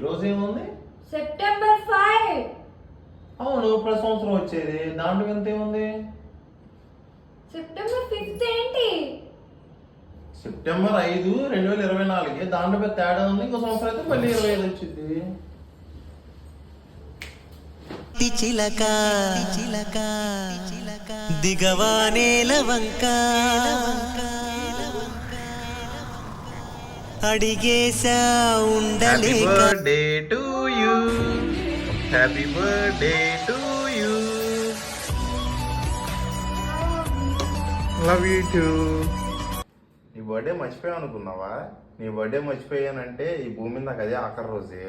రోజు ఏముంది? సెప్టెంబర్ 5. అవును, ప్రతి సంవత్సరం వచ్చేది. దాంట్లో ఎంత ఏముంది? సెప్టెంబర్ 5 ఏంటి? సెప్టెంబర్ 5, 2024. దాంట్లో పెద్ద తేడా ఉంది. ఇంకో సంవత్సరం అయితే మళ్ళీ 25 వచ్చింది. చిలక దిగవానేల వంక అడిగేశా ఉండలేక. Happy birthday to you, happy birthday to you, love you two. నీ బర్త్డే మర్చిపోయావు అనుకున్నావా? నీ బర్త్డే మర్చిపోయానంటే ఈ భూమి మీద నాకు అదే ఆఖరి రోజే.